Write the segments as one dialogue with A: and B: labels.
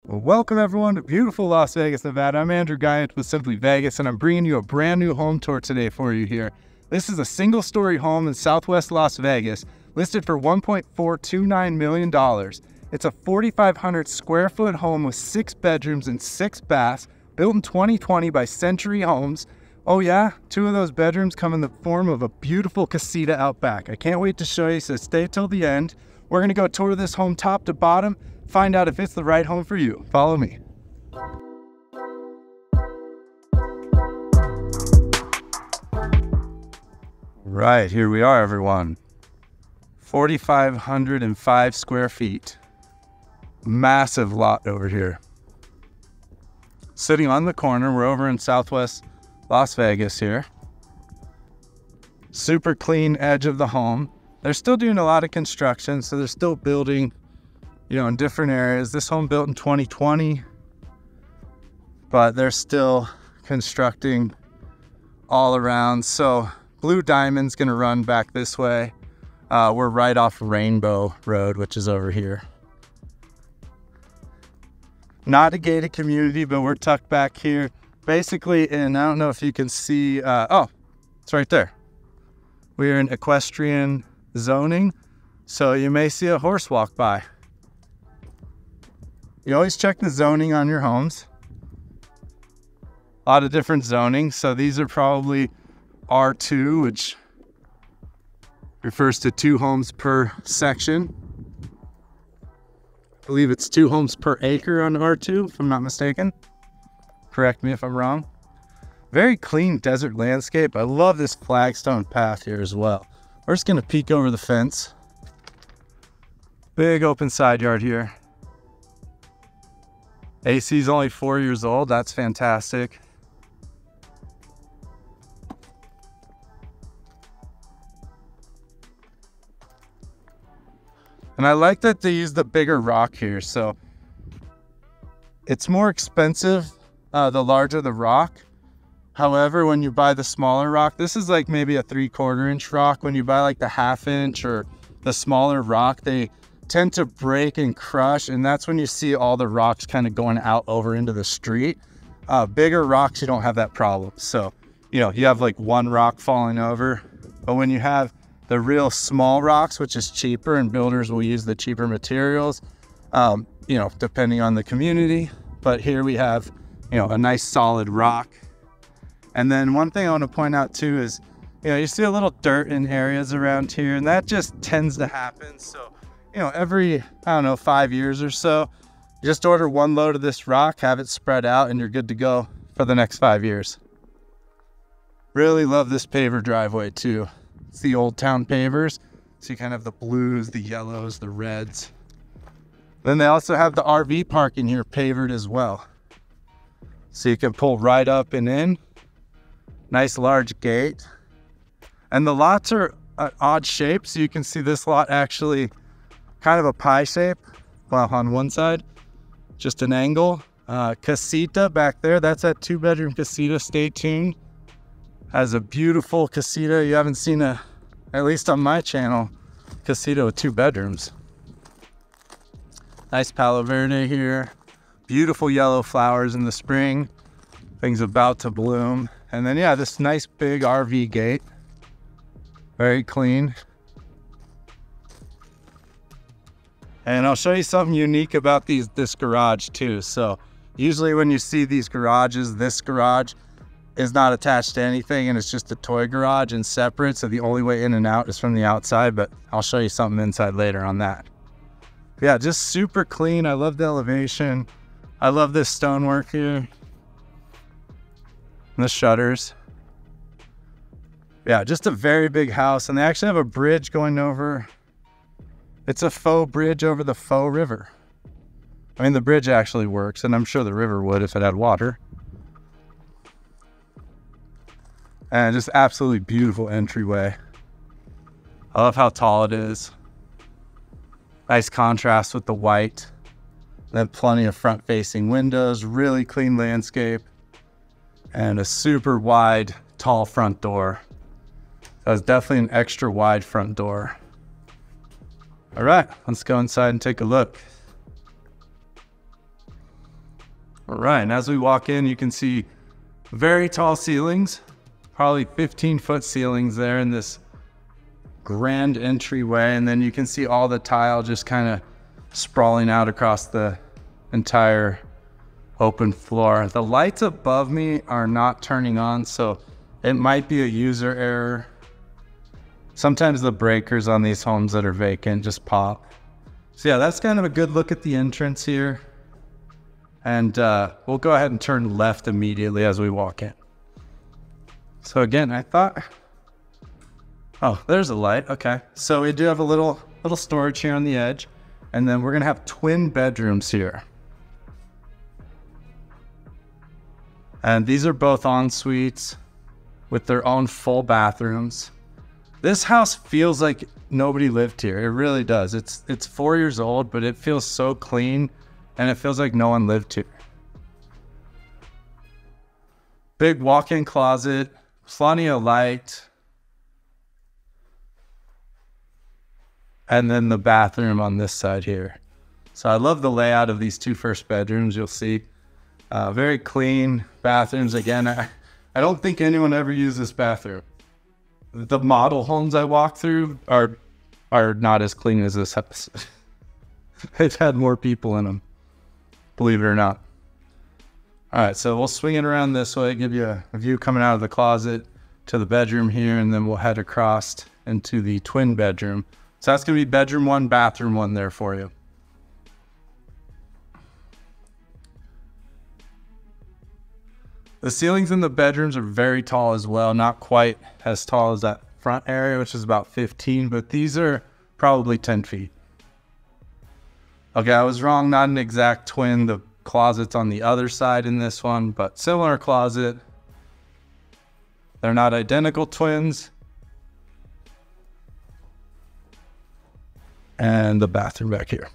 A: Well, welcome everyone to beautiful Las Vegas, Nevada. I'm Andrew Guiant with Simply Vegas, and I'm bringing you a brand new home tour today for you here. This is a single-story home in Southwest Las Vegas, listed for $1.429 million. It's a 4,500 square foot home with 6 bedrooms and 6 baths, built in 2020 by Century Homes. Oh yeah, 2 of those bedrooms come in the form of a beautiful casita out back. I can't wait to show you, so stay till the end. We're gonna go tour this home top to bottom, find out if it's the right home for you. Follow me. Right, here we are, everyone. 4,505 square feet. Massive lot over here. Sitting on the corner, we're over in Southwest Las Vegas here. Super clean edge of the home. They're still doing a lot of construction, so they're still building, in different areas. This home built in 2020, but they're still constructing all around. So Blue Diamond's gonna run back this way. We're right off Rainbow Road, which is over here. Not a gated community, but we're tucked back here. Basically, and I don't know if you can see, oh, it's right there. We're in equestrian zoning, so you may see a horse walk by. You always check the zoning on your homes. A lot of different zoning. So these are probably R2, which refers to 2 homes per section. I believe it's 2 homes per acre on R2, if I'm not mistaken. Correct me if I'm wrong. Very clean desert landscape. I love this flagstone path here as well. We're just gonna peek over the fence. Big open side yard here. AC is only 4 years old. That's fantastic. And I like that they use the bigger rock here. So it's more expensive the larger the rock. However, when you buy the smaller rock, this is like maybe a 3/4 inch rock. When you buy like the 1/2 inch or the smaller rock, they tend to break and crush, and that's when you see all the rocks kind of going out over into the street. Bigger rocks, you don't have that problem. So, you have like one rock falling over, but when you have the real small rocks, which is cheaper, and builders will use the cheaper materials, depending on the community. But here we have, a nice solid rock. And then one thing I want to point out too is, you see a little dirt in areas around here, and that just tends to happen. So, every, 5 years or so, just order 1 load of this rock, have it spread out, and you're good to go for the next 5 years. Really love this paver driveway too. It's the Old Town pavers. So you kind of have the blues, the yellows, the reds. Then they also have the RV parking here pavered as well. So you can pull right up and in. Nice large gate. And the lots are an odd shape. So you can see this lot actually kind of a pie shape. Well, on one side, just an angle. Casita back there, that's that 2-bedroom casita. Stay tuned. Has a beautiful casita. You haven't seen at least on my channel, casita with 2 bedrooms. Nice Palo Verde here. Beautiful yellow flowers in the spring. Things about to bloom. And then, yeah, this nice big RV gate. Very clean. And I'll show you something unique about this garage too. So usually when you see these garages, this garage is not attached to anything, and it's just a toy garage and separate. So the only way in and out is from the outside, but I'll show you something inside later on that. Yeah, just super clean. I love the elevation. I love this stonework here. And the shutters. Yeah, just a very big house. And they actually have a bridge going over. It's a faux bridge over the faux river. I mean, the bridge actually works, and I'm sure the river would if it had water. And just absolutely beautiful entryway. I love how tall it is. Nice contrast with the white. Then plenty of front-facing windows, really clean landscape, and a super wide, tall front door. So it's definitely an extra wide front door. All right, let's go inside and take a look. All right, and as we walk in, you can see very tall ceilings, probably 15-foot ceilings there in this grand entryway. And then you can see all the tile just kind of sprawling out across the entire open floor. The lights above me are not turning on, so it might be a user error. Sometimes the breakers on these homes that are vacant just pop. So yeah, that's kind of a good look at the entrance here. And we'll go ahead and turn left immediately as we walk in. So again, I thought, oh, there's a light. Okay, so we do have a little storage here on the edge, and then we're gonna have twin bedrooms here. And these are both en suites with their own full bathrooms. This house feels like nobody lived here. It really does. It's 4 years old, but it feels so clean, and it feels like no one lived here. Big walk-in closet, plenty of light. And then the bathroom on this side here. So I love the layout of these two first bedrooms. You'll see very clean bathrooms. Again, I don't think anyone ever used this bathroom. The model homes I walk through are not as clean as this house. They've had more people in them, believe it or not. All right, so we'll swing it around this way, give you a view coming out of the closet to the bedroom here, and then we'll head across into the twin bedroom. So that's gonna be bedroom one, bathroom one there for you. The ceilings in the bedrooms are very tall as well, not quite as tall as that front area, which is about 15, but these are probably 10 feet. Okay, I was wrong, not an exact twin. The closet's on the other side in this one, but similar closet. They're not identical twins. And the bathroom back here.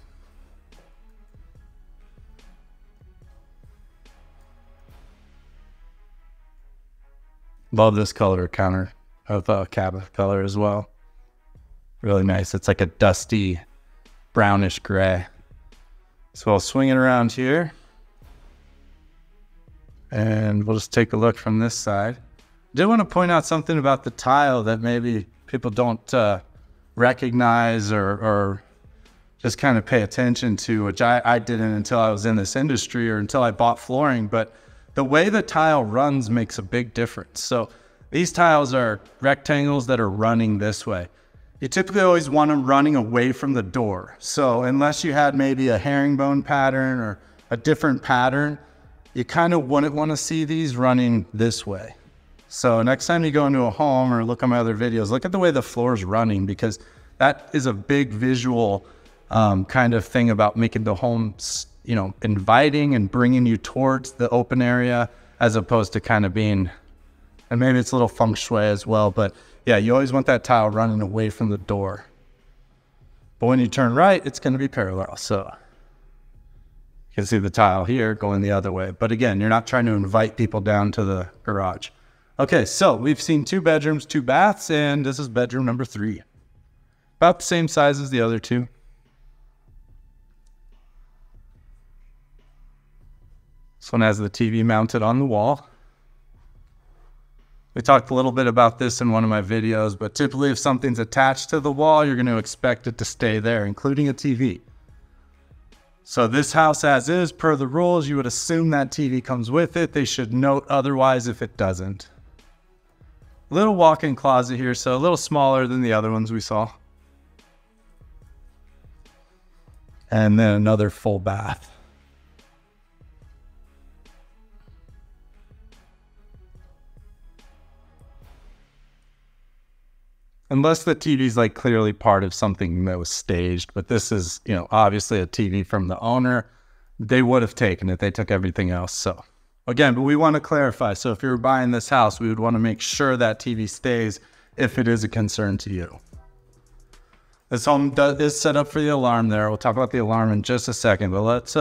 A: Love this color counter of cabinet color as well. Really nice. It's like a dusty brownish gray. So I'll swing it around here. And we'll just take a look from this side. I did want to point out something about the tile that maybe people don't recognize or just kind of pay attention to, which I didn't until I was in this industry or until I bought flooring. But the way the tile runs makes a big difference. So these tiles are rectangles that are running this way. You typically always want them running away from the door. So unless you had maybe a herringbone pattern or a different pattern, you kind of wouldn't want to see these running this way. So next time you go into a home or look at my other videos, look at the way the floor is running, because that is a big visual kind of thing about making the home, you know, inviting and bringing you towards the open area, as opposed to kind of being, and maybe it's a little feng shui as well, but yeah, you always want that tile running away from the door. But when you turn right, it's going to be parallel. So you can see the tile here going the other way. But again, you're not trying to invite people down to the garage. Okay, so we've seen 2 bedrooms, 2 baths, and this is bedroom number 3. About the same size as the other 2. This one has the TV mounted on the wall. We talked a little bit about this in one of my videos, but typically if something's attached to the wall, you're going to expect it to stay there, including a TV. So this house as is, per the rules, you would assume that TV comes with it. They should note otherwise if it doesn't. Little walk-in closet here, so a little smaller than the other ones we saw. And then another full bath. Unless the TV's like clearly part of something that was staged, but this is, you know, obviously a TV from the owner. They would have taken it. They took everything else. So again, but we want to clarify. So if you're buying this house, we would want to make sure that TV stays if it is a concern to you. This home is set up for the alarm there. We'll talk about the alarm in just a second, but let's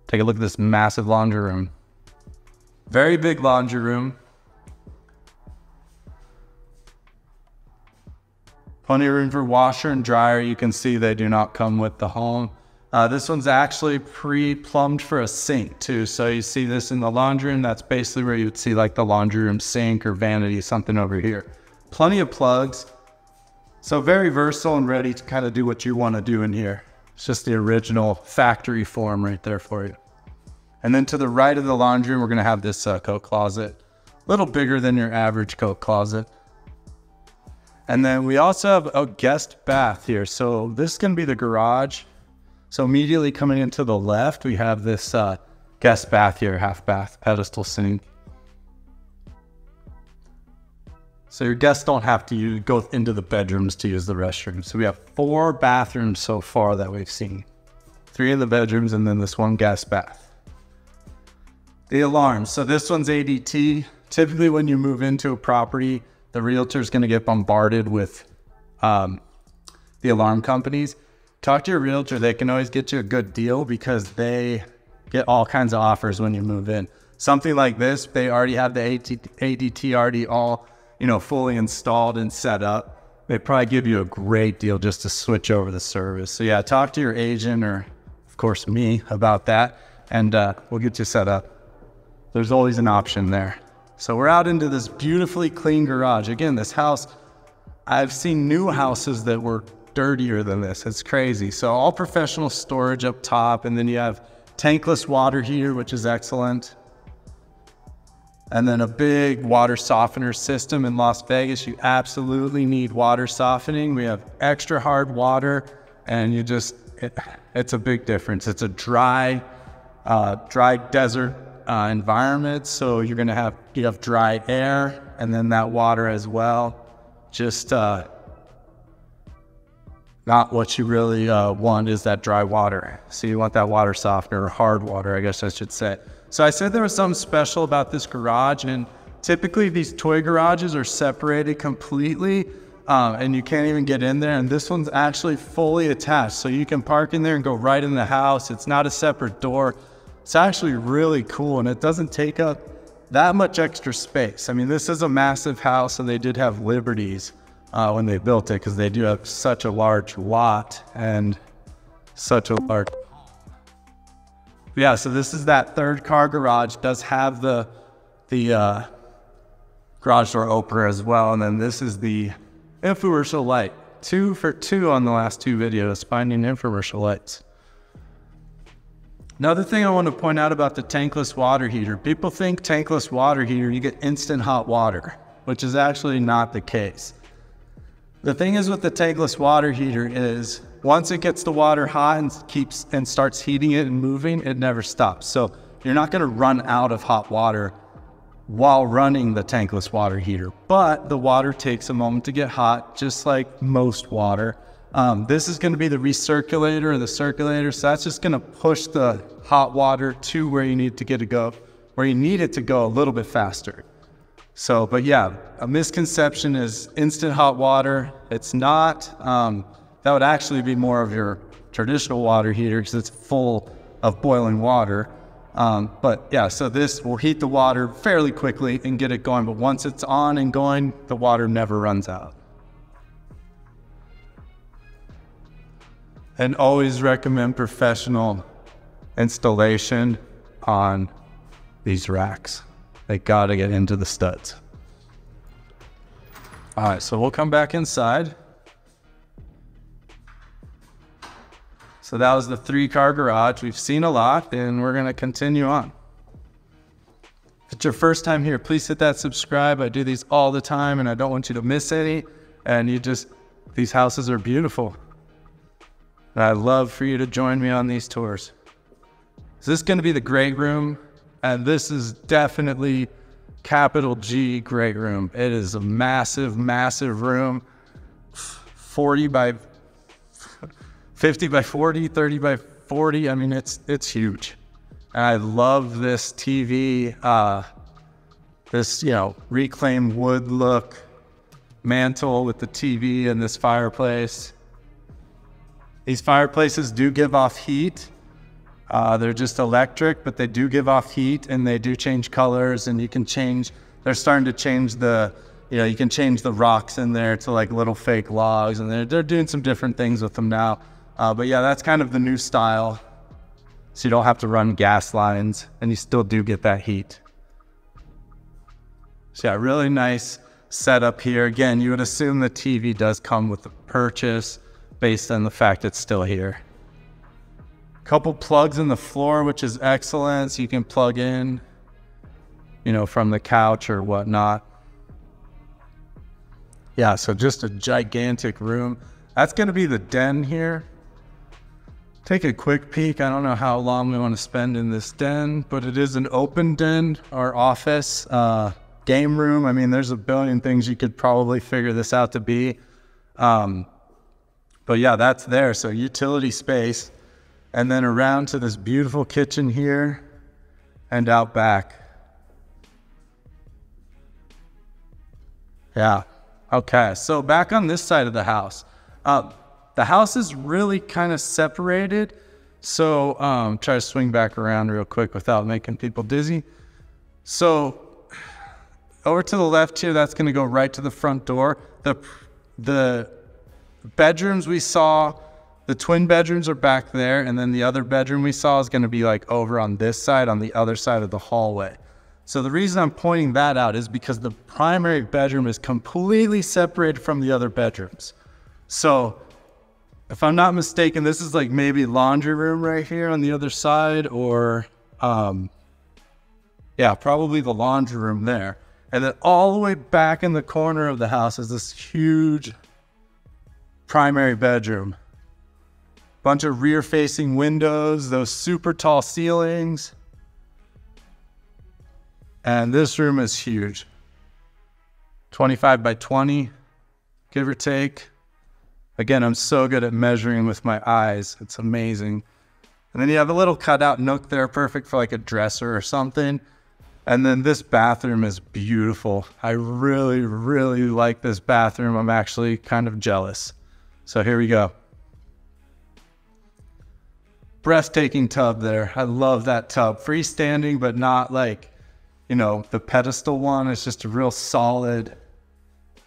A: take a look at this massive laundry room. Very big laundry room. Plenty of room for washer and dryer. You can see they do not come with the home. This one's actually pre-plumbed for a sink too. So you see this in the laundry room. That's basically where you would see like the laundry room sink or vanity, something over here. Plenty of plugs. So very versatile and ready to kind of do what you want to do in here. It's just the original factory form right there for you. And then to the right of the laundry room, we're going to have this coat closet. A little bigger than your average coat closet. And then we also have a guest bath here. So this is going to be the garage. So immediately coming into the left, we have this guest bath here, half bath, pedestal sink. So your guests don't have to go into the bedrooms to use the restroom. So we have 4 bathrooms so far that we've seen. 3 in the bedrooms and then this one guest bath. The alarms. So this one's ADT. Typically when you move into a property, the realtor is going to get bombarded with the alarm companies. Talk to your realtor. They can always get you a good deal because they get all kinds of offers when you move in. Something like this, they already have the ADT already all, fully installed and set up. They probably give you a great deal just to switch over the service. So yeah, talk to your agent or of course me about that and we'll get you set up. There's always an option there. So we're out into this beautifully clean garage. Again, this house, I've seen new houses that were dirtier than this. It's crazy. So all professional storage up top, and then you have tankless water heater, which is excellent. And then a big water softener system in Las Vegas. You absolutely need water softening. We have extra hard water, and it's a big difference. It's a dry desert environment, so you have dry air, and then that water as well. Just not what you really want is that dry water. So you want that water softener, or hard water, I guess I should say. So I said there was something special about this garage, and typically these toy garages are separated completely, and you can't even get in there. And this one's actually fully attached, so you can park in there and go right in the house. It's not a separate door. It's actually really cool, and it doesn't take up that much extra space. I mean, this is a massive house, and they did have liberties when they built it because they do have such a large lot and such a large. Yeah, so this is that 3rd car garage. It does have the garage door opener as well, and then this is the infomercial light. 2 for 2 on the last 2 videos, finding infomercial lights. Another thing I want to point out about the tankless water heater, people think tankless water heater, you get instant hot water, which is actually not the case. The thing is with the tankless water heater is once it gets the water hot and starts heating it and moving, it never stops. So you're not going to run out of hot water while running the tankless water heater, but the water takes a moment to get hot, just like most water. This is going to be the recirculator or the circulator, so that's just going to push the hot water to where you need it to go a little bit faster. So, but yeah, a misconception is instant hot water. It's not. That would actually be more of your traditional water heater because it's full of boiling water. But yeah, so this will heat the water fairly quickly and get it going. But once it's on and going, the water never runs out. And always recommend professional installation on these racks. They gotta get into the studs. All right, so we'll come back inside. So that was the 3-car garage. We've seen a lot, and we're gonna continue on. If it's your first time here, please hit that subscribe. I do these all the time, and I don't want you to miss any. And these houses are beautiful. And I'd love for you to join me on these tours. So this is gonna be the great room, and this is definitely capital G great room. It is a massive, massive room, 40 by 50 by 40, 30 by 40. I mean, it's huge. And I love this TV, this, reclaimed wood look mantle with the TV and this fireplace. These fireplaces do give off heat. They're just electric, but they do give off heat, and they do change colors, and they're starting to change you can change the rocks in there to like little fake logs, and they're doing some different things with them now. But yeah, that's kind of the new style. So you don't have to run gas lines and you still do get that heat. So yeah, really nice setup here. Again, you would assume the TV does come with the purchase based on the fact it's still here. Couple plugs in the floor, which is excellent. So you can plug in, you know, from the couch or whatnot. Yeah, so just a gigantic room. That's going to be the den here. Take a quick peek. I don't know how long we want to spend in this den, but it is an open den or office, game room. I mean, there's a billion things you could probably figure this out to be. But yeah, that's there. So utility space. And then around to this beautiful kitchen here and out back. Yeah. Okay. So back on this side of the house. The house is really kind of separated. So try to swing back around real quick without making people dizzy. So over to the left here, that's going to go right to the front door. The bedrooms we saw, the twin bedrooms are back there. And then the other bedroom we saw is going to be like over on this side, on the other side of the hallway. So the reason I'm pointing that out is because the primary bedroom is completely separated from the other bedrooms. So if I'm not mistaken, this is like maybe laundry room right here on the other side, or yeah, probably the laundry room there. And then all the way back in the corner of the house is this huge primary bedroom. Bunch of rear facing windows, those super tall ceilings. And this room is huge. 25 by 20, give or take. Again, I'm so good at measuring with my eyes. It's amazing. And then you have a little cutout nook there, perfect for like a dresser or something. And then this bathroom is beautiful. I really, really like this bathroom. I'm actually kind of jealous. So here we go. Breathtaking tub there. I love that tub. Freestanding, but not like, you know, the pedestal one. It's just a real solid,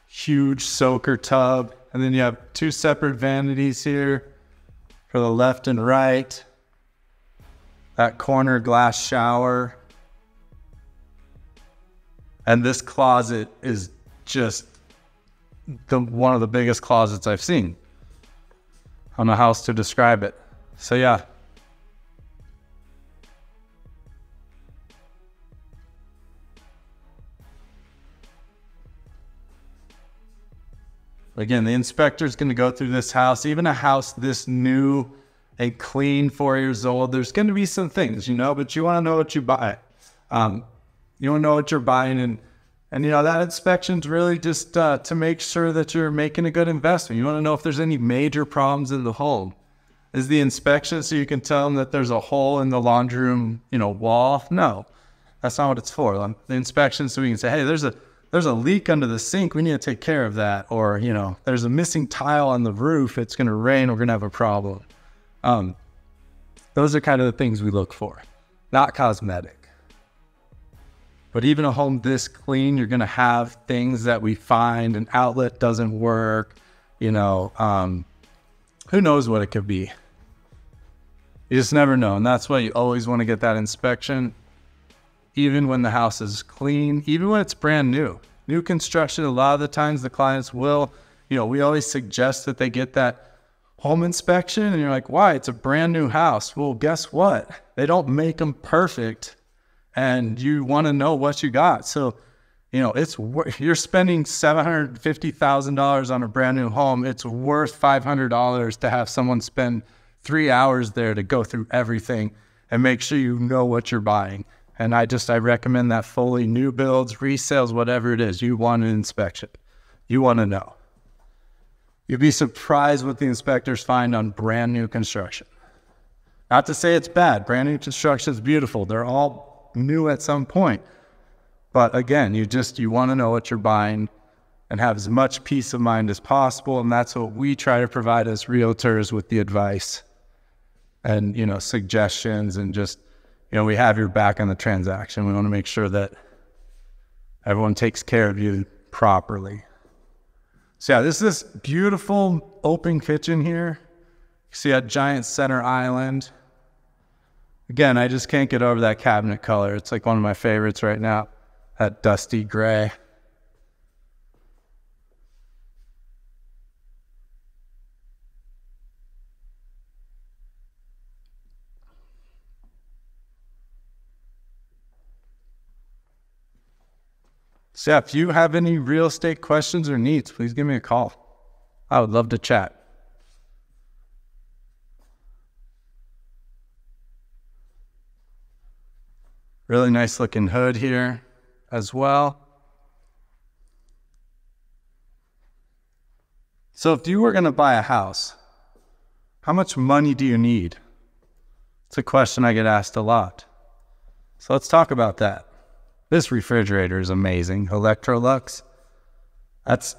A: huge soaker tub. And then you have two separate vanities here for the left and right. That corner glass shower. And this closet is just one of the biggest closets I've seen. I don't know how else to describe it. So yeah. Again, the inspector is going to go through this house. Even a house this new and clean, 4 years old, there's going to be some things, you know, but you want to know what you buy. You want to know what you're buying. And you know, that inspection's really just to make sure that you're making a good investment. You want to know if there's any major problems in the home. Is the inspection so you can tell them that there's a hole in the laundry room, you know, wall? No, that's not what it's for. The inspection so we can say, hey, there's a leak under the sink. We need to take care of that. Or, you know, there's a missing tile on the roof. It's going to rain. We're going to have a problem. Those are kind of the things we look for, not cosmetic. But even a home this clean, you're going to have things that we find. An outlet doesn't work. You know, who knows what it could be. You just never know. And that's why you always want to get that inspection. Even when the house is clean, even when it's brand new. New construction, a lot of the times the clients will, you know, we always suggest that they get that home inspection. And you're like, why? It's a brand new house. Well, guess what? They don't make them perfect. And you want to know what you got. So, you know, you're spending $750,000 on a brand new home. It's worth $500 to have someone spend 3 hours there to go through everything and make sure you know what you're buying. And I recommend that fully. New builds, resales, whatever it is, you want an inspection. You want to know. You'd be surprised what the inspectors find on brand new construction. Not to say it's bad. Brand new construction is beautiful. They're all new at some point. But again, you want to know what you're buying and have as much peace of mind as possible. And that's what we try to provide as realtors with the advice and, you know, suggestions, and just, you know, we have your back on the transaction. We want to make sure that everyone takes care of you properly. So yeah, this is this beautiful open kitchen here. See a giant center island. Again, I just can't get over that cabinet color. It's like one of my favorites right now, that dusty gray. So yeah, if you have any real estate questions or needs, please give me a call. I would love to chat. Really nice looking hood here as well. So if you were going to buy a house, how much money do you need? It's a question I get asked a lot. So let's talk about that. This refrigerator is amazing. Electrolux. That's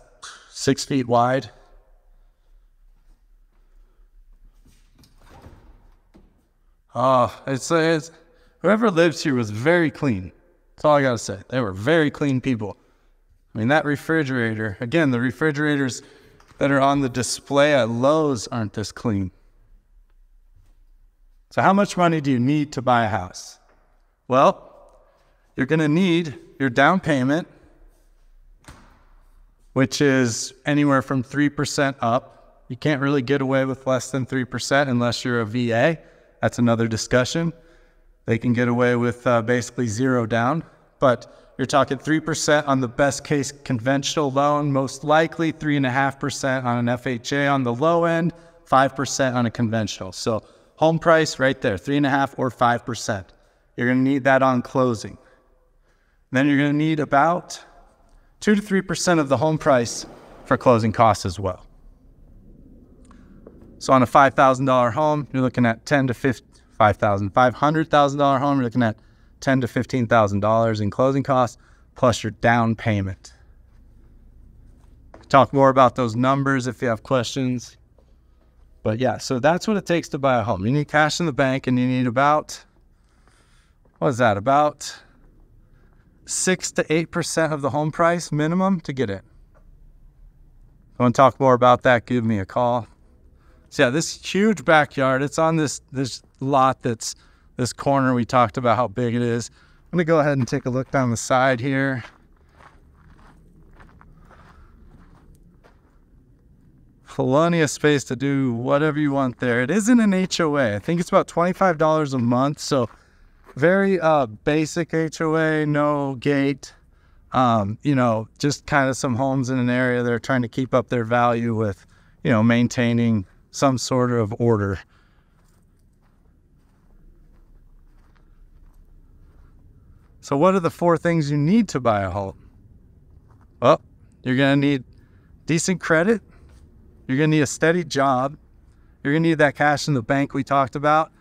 A: 6 feet wide. Oh, it's whoever lives here was very clean. That's all I gotta say. They were very clean people. I mean, that refrigerator, again, the refrigerators that are on the display at Lowe's aren't this clean. So how much money do you need to buy a house? Well, you're gonna need your down payment, which is anywhere from 3% up. You can't really get away with less than 3% unless you're a VA. That's another discussion. They can get away with basically zero down, but you're talking 3% on the best case conventional loan, most likely 3.5% on an FHA on the low end, 5% on a conventional. So home price right there, 3.5 or 5%. You're gonna need that on closing. Then you're gonna need about 2 to 3% of the home price for closing costs as well. So on a $5,000 home, you're looking at $500,000 home, you're looking at $10,000 to $15,000 in closing costs, plus your down payment. Talk more about those numbers if you have questions. But yeah, so that's what it takes to buy a home. You need cash in the bank, and you need about, what is that, about 6 to 8% of the home price minimum to get in. If you want to talk more about that, give me a call. So yeah, this huge backyard, it's on this lot that's this corner. We talked about how big it is. I'm gonna go ahead and take a look down the side here. Plenty of space to do whatever you want there. It isn't an HOA. I think it's about $25 a month, so very basic HOA, no gate. You know, just kind of some homes in an area that are trying to keep up their value with, you know, maintaining some sort of order. So what are the 4 things you need to buy a home? Well, you're gonna need decent credit. You're gonna need a steady job. You're gonna need that cash in the bank we talked about.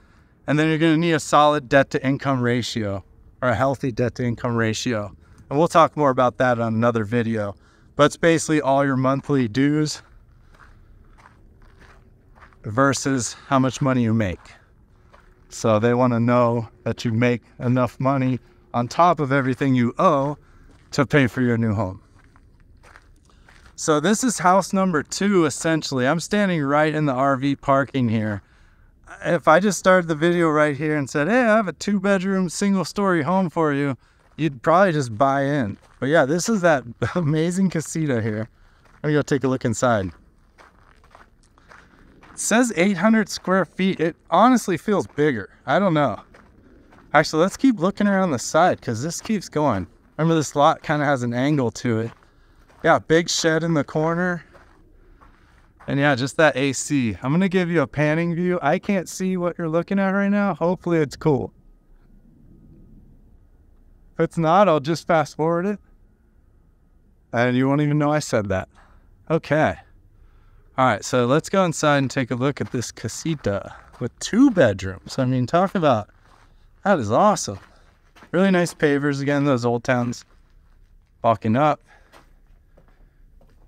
A: And then you're gonna need a solid debt to income ratio, or a healthy debt to income ratio. And we'll talk more about that on another video. But it's basically all your monthly dues versus how much money you make. So they want to know that you make enough money on top of everything you owe to pay for your new home. So this is house number 2, essentially. I'm standing right in the RV parking here. If I just started the video right here and said, hey, I have a 2-bedroom, single-story home for you, you'd probably just buy in. But yeah, this is that amazing casita here. Let me go take a look inside. It says 800 square feet. It honestly feels bigger. I don't know. Actually, let's keep looking around the side because this keeps going. Remember, this lot kind of has an angle to it. Yeah, big shed in the corner. And yeah, just that AC. I'm going to give you a panning view. I can't see what you're looking at right now. Hopefully it's cool. If it's not, I'll just fast forward it. And you won't even know I said that. Okay. All right, so let's go inside and take a look at this casita with 2 bedrooms. I mean, talk about, that is awesome. Really nice pavers, again, those old towns. Walking up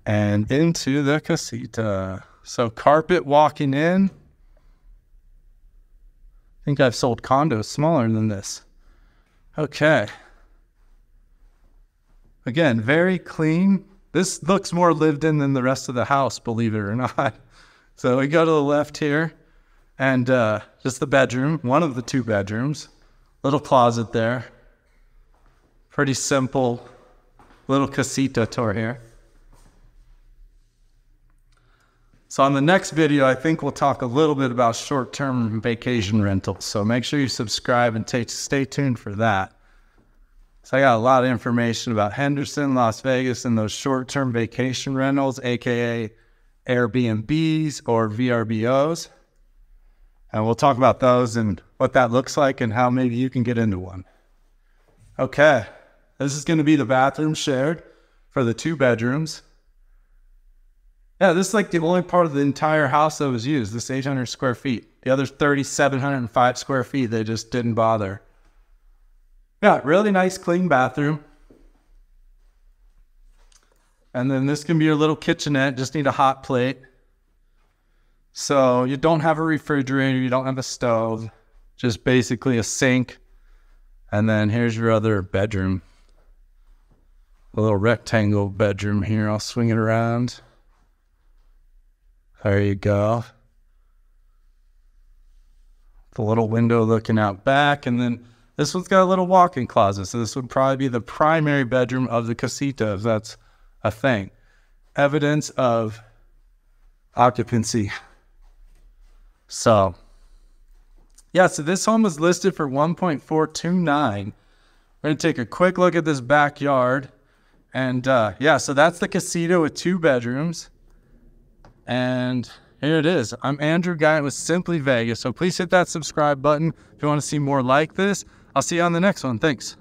A: and into the casita. So carpet walking in. I think I've sold condos smaller than this. Okay. Again, very clean. This looks more lived in than the rest of the house, believe it or not. So we go to the left here. And just the bedroom, one of the 2 bedrooms. Little closet there. Pretty simple little casita tour here. So on the next video, I think we'll talk a little bit about short-term vacation rentals. So make sure you subscribe and stay tuned for that. So I got a lot of information about Henderson, Las Vegas, and those short-term vacation rentals, aka Airbnbs or VRBOs. And we'll talk about those and what that looks like and how maybe you can get into one. Okay, this is going to be the bathroom shared for the 2 bedrooms. Yeah, this is like the only part of the entire house that was used, this 800 square feet. The other 3,705 square feet, they just didn't bother. Yeah, really nice, clean bathroom. And then this can be your little kitchenette, just need a hot plate. So you don't have a refrigerator, you don't have a stove, just basically a sink. And then here's your other bedroom. A little rectangle bedroom here, I'll swing it around. There you go. The little window looking out back, and then this one's got a little walk-in closet, so this would probably be the primary bedroom of the casita, if that's a thing. Evidence of occupancy. So, yeah, so this home was listed for $1.429. We're going to take a quick look at this backyard. And, yeah, so that's the casita with 2 bedrooms. And here it is. I'm Andrew Guiant with Simply Vegas. So please hit that subscribe button if you want to see more like this. I'll see you on the next one. Thanks.